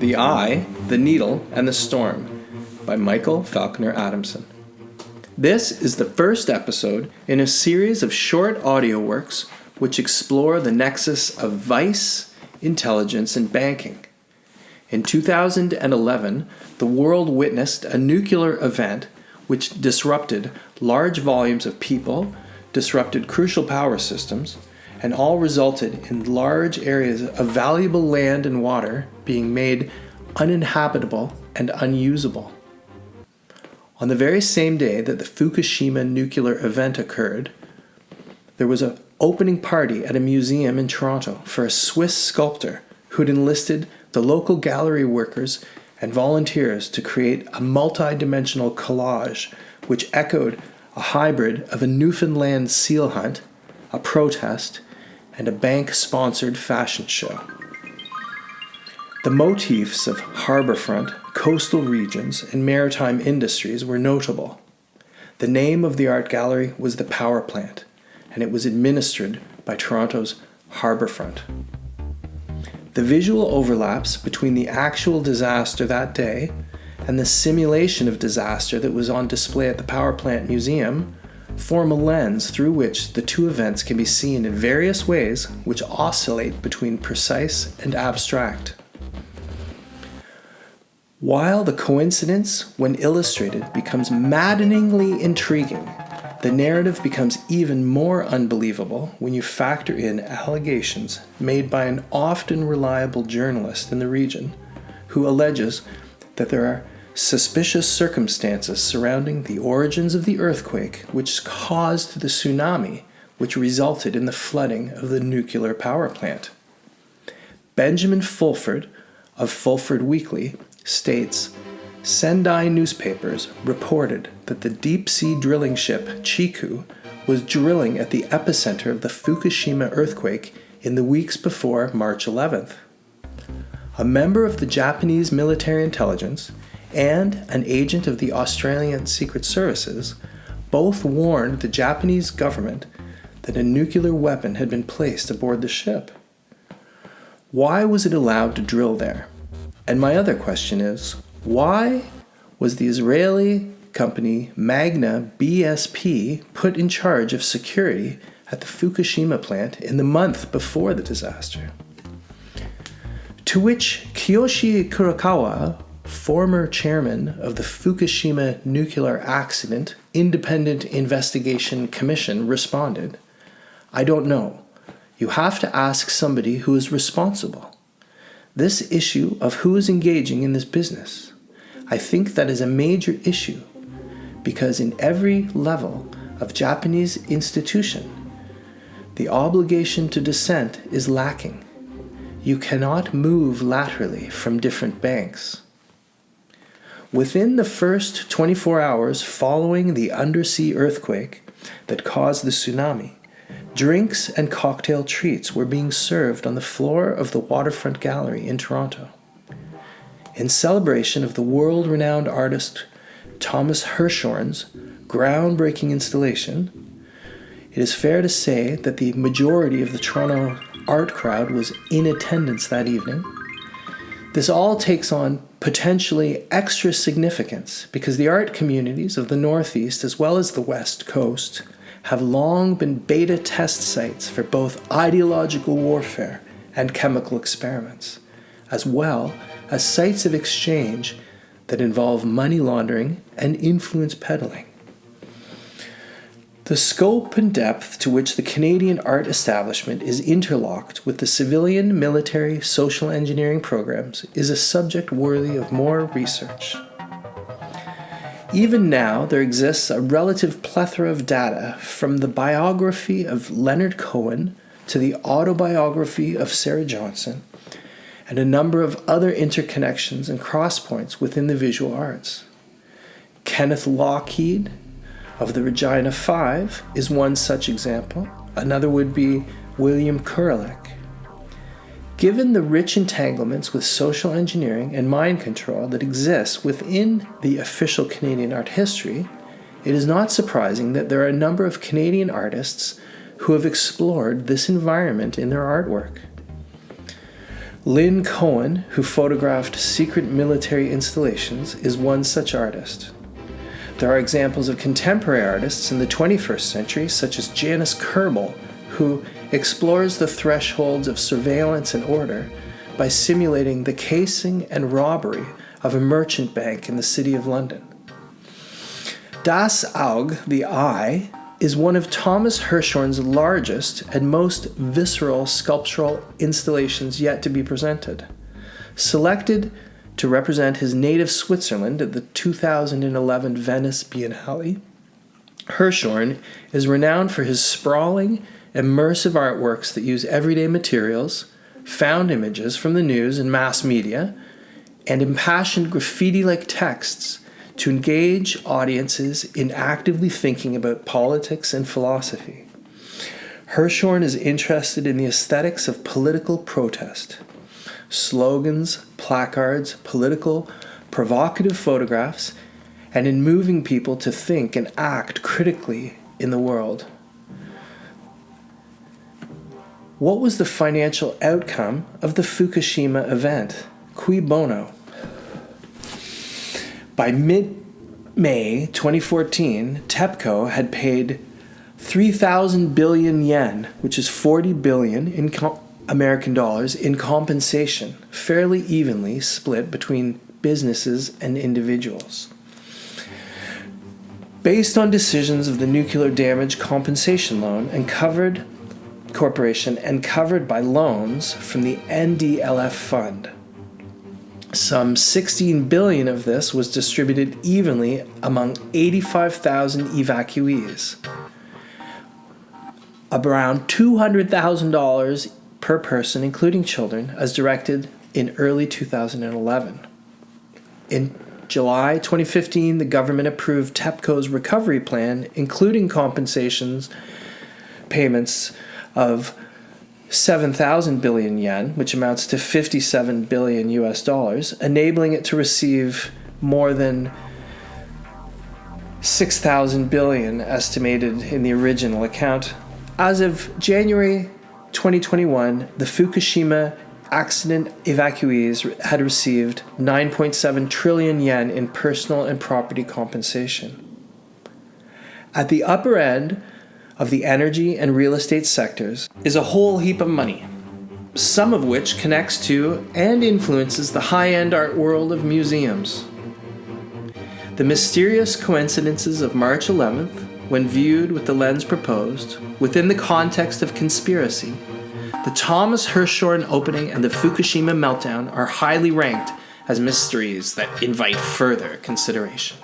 The Eye, the Needle, and the Storm by Michael Falconer Adamson. This is the first episode in a series of short audio works which explore the nexus of vice, intelligence, and banking. In 2011, the world witnessed a nuclear event which disrupted large volumes of people, disrupted crucial power systems, and all resulted in large areas of valuable land and water being made uninhabitable and unusable. On the very same day that the Fukushima nuclear event occurred, there was an opening party at a museum in Toronto for a Swiss sculptor who'd enlisted the local gallery workers and volunteers to create a multi-dimensional collage which echoed a hybrid of a Newfoundland seal hunt, a protest, and a bank-sponsored fashion show. The motifs of harborfront, coastal regions, and maritime industries were notable. The name of the art gallery was the Power Plant, and it was administered by Toronto's Harborfront. The visual overlaps between the actual disaster that day and the simulation of disaster that was on display at the Power Plant Museum form a lens through which the two events can be seen in various ways which oscillate between precise and abstract. While the coincidence, when illustrated, becomes maddeningly intriguing, the narrative becomes even more unbelievable when you factor in allegations made by an often reliable journalist in the region who alleges that there are suspicious circumstances surrounding the origins of the earthquake which caused the tsunami which resulted in the flooding of the nuclear power plant. Benjamin Fulford of Fulford Weekly states, Sendai newspapers reported that the deep-sea drilling ship Chiku was drilling at the epicenter of the Fukushima earthquake in the weeks before March 11th. A member of the Japanese military intelligence and an agent of the Australian Secret Services both warned the Japanese government that a nuclear weapon had been placed aboard the ship. Why was it allowed to drill there? And my other question is, why was the Israeli company Magna BSP put in charge of security at the Fukushima plant in the month before the disaster? To which Kiyoshi Kurokawa, former chairman of the Fukushima Nuclear Accident Independent Investigation Commission, responded, I don't know. You have to ask somebody who is responsible. This issue of who is engaging in this business, I think that is a major issue because in every level of Japanese institution, the obligation to dissent is lacking. You cannot move laterally from different banks. Within the first 24 hours following the undersea earthquake that caused the tsunami, drinks and cocktail treats were being served on the floor of the Waterfront Gallery in Toronto. In celebration of the world-renowned artist Thomas Hirshhorn's groundbreaking installation, it is fair to say that the majority of the Toronto art crowd was in attendance that evening. This all takes on potentially extra significance because the art communities of the Northeast as well as the West Coast have long been beta test sites for both ideological warfare and chemical experiments, as well as sites of exchange that involve money laundering and influence peddling. The scope and depth to which the Canadian art establishment is interlocked with the civilian, military, social engineering programs is a subject worthy of more research. Even now, there exists a relative plethora of data from the biography of Leonard Cohen to the autobiography of Sarah Johnson, and a number of other interconnections and crosspoints within the visual arts. Kenneth Lougheed of the Regina Five is one such example. Another would be William Kurelic. Given the rich entanglements with social engineering and mind control that exists within the official Canadian art history, it is not surprising that there are a number of Canadian artists who have explored this environment in their artwork. Lynn Cohen, who photographed secret military installations, is one such artist. There are examples of contemporary artists in the 21st century, such as Janice Kerbel, who explores the thresholds of surveillance and order by simulating the casing and robbery of a merchant bank in the city of London. Das Auge, the Eye, is one of Thomas Hirshhorn's largest and most visceral sculptural installations yet to be presented. Selected to represent his native Switzerland at the 2011 Venice Biennale, Hirshhorn is renowned for his sprawling, immersive artworks that use everyday materials, found images from the news and mass media, and impassioned graffiti-like texts to engage audiences in actively thinking about politics and philosophy. Hirshhorn is interested in the aesthetics of political protest. Slogans, placards, political, provocative photographs, and in moving people to think and act critically in the world. What was the financial outcome of the Fukushima event? Cui bono? By mid-May 2014, TEPCO had paid 3,000 billion yen, which is 40 billion in American dollars, in compensation, fairly evenly split between businesses and individuals. Based on decisions of the Nuclear Damage Compensation Loan and covered corporation and covered by loans from the NDLF fund. Some 16 billion of this was distributed evenly among 85,000 evacuees. Around $200,000 per person, including children, as directed in early 2011. In July 2015, the government approved TEPCO's recovery plan, including compensations payments of 7,000 billion yen, which amounts to 57 billion US dollars, enabling it to receive more than 6,000 billion estimated in the original account. As of January 2021, the Fukushima accident evacuees had received 9.7 trillion yen in personal and property compensation. At the upper end of the energy and real estate sectors is a whole heap of money, some of which connects to and influences the high-end art world of museums. The mysterious coincidences of March 11th, when viewed with the lens proposed, within the context of conspiracy, the Thomas Hirshhorn opening and the Fukushima meltdown are highly ranked as mysteries that invite further consideration.